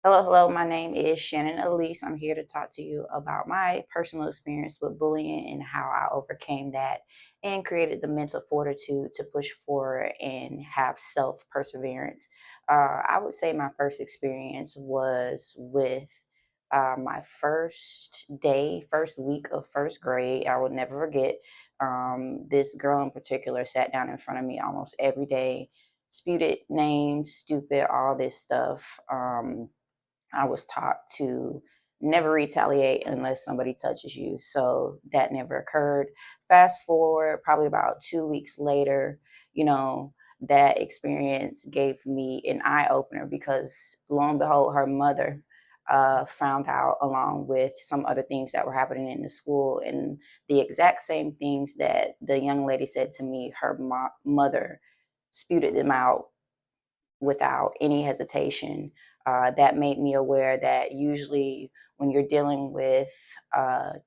Hello, hello. My name is Shannon Alise. I'm here to talk to you about my personal experience with bullying and how I overcame that and created the mental fortitude to push forward and have self perseverance. I would say my first experience was with my first day, first week of first grade. I will never forget. This girl in particular sat down in front of me almost every day, sputed names, stupid, all this stuff. I was taught to never retaliate unless somebody touches you. So that never occurred. Fast forward, probably about 2 weeks later, you know, that experience gave me an eye opener because lo and behold, her mother found out along with some other things that were happening in the school. And the exact same things that the young lady said to me, her mother sputed them out without any hesitation. That made me aware that usually when you're dealing with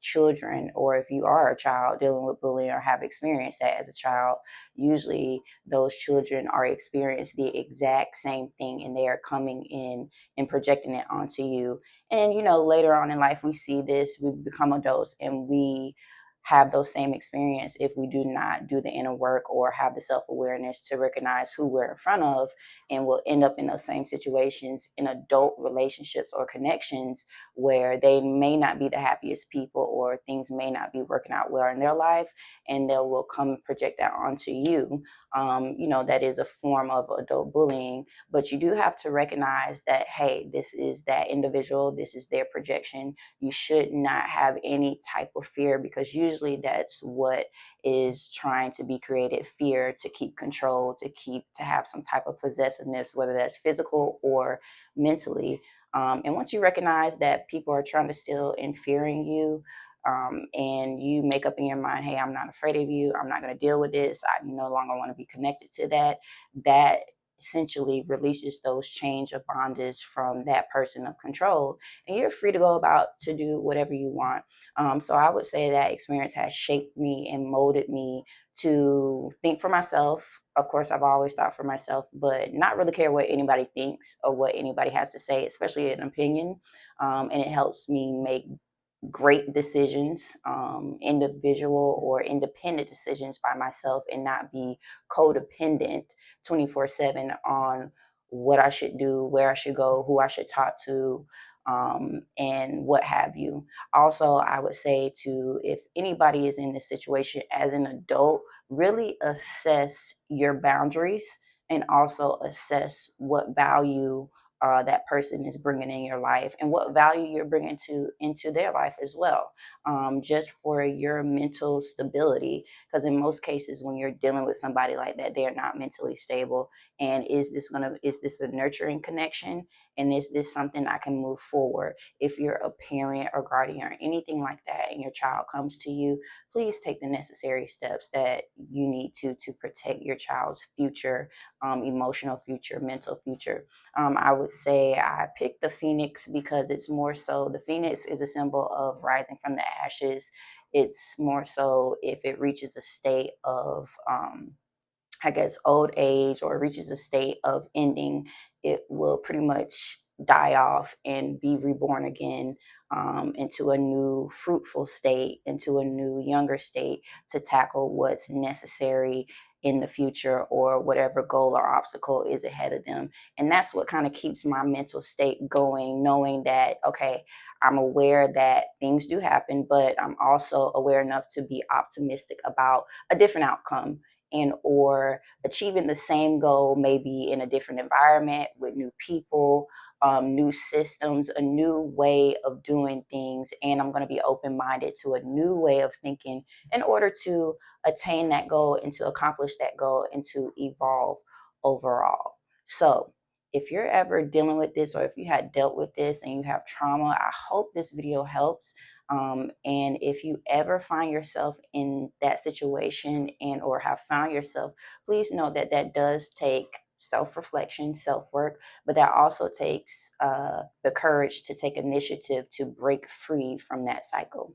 children, or if you are a child dealing with bullying or have experienced that as a child, usually those children are experiencing the exact same thing and they are coming in and projecting it onto you. And later on in life, we see this, we become adults and we have those same experience if we do not do the inner work or have the self-awareness to recognize who we're in front of, and will end up in those same situations in adult relationships or connections where they may not be the happiest people or things may not be working out well in their life, and they will come project that onto you. That is a form of adult bullying, but you do have to recognize that, hey, this is that individual, this is their projection. You should not have any type of fear, because usually that's what is trying to be created: fear to keep control, to have some type of possessiveness, whether that's physical or mentally. And once you recognize that people are trying to still in fearing you, and you make up in your mind, hey, I'm not afraid of you, I'm not going to deal with this, I no longer want to be connected to that essentially releases those change of bondage from that person of control, and you're free to go about to do whatever you want. So I would say that experience has shaped me and molded me to think for myself. Of course, I've always thought for myself, but not really care what anybody thinks or what anybody has to say, especially an opinion. And it helps me make great decisions, individual or independent decisions by myself, and not be codependent 24/7 on what I should do, where I should go, who I should talk to, and what have you. Also, I would say to, if anybody is in this situation as an adult, really assess your boundaries and also assess what value that person is bringing in your life and what value you're bringing into their life as well, just for your mental stability. Because in most cases, when you're dealing with somebody like that, they're not mentally stable. And is this a nurturing connection? And is this something I can move forward? If you're a parent or guardian or anything like that and your child comes to you, please take the necessary steps that you need to protect your child's future, emotional future, mental future. I would say I picked the phoenix because it's more so, the phoenix is a symbol of rising from the ashes. It's more so if it reaches a state of, I guess, old age, or reaches a state of ending, it will pretty much die off and be reborn again, into a new fruitful state, into a new younger state, to tackle what's necessary in the future or whatever goal or obstacle is ahead of them. And that's what kind of keeps my mental state going, knowing that, okay, I'm aware that things do happen, but I'm also aware enough to be optimistic about a different outcome, and or achieving the same goal, maybe in a different environment with new people, new systems, a new way of doing things. And I'm going to be open-minded to a new way of thinking in order to attain that goal and to accomplish that goal and to evolve overall. So if you're ever dealing with this, or if you had dealt with this and you have trauma, I hope this video helps. And if you ever find yourself in that situation and or have found yourself, please know that that does take self-reflection, self-work, but that also takes the courage to take initiative to break free from that cycle.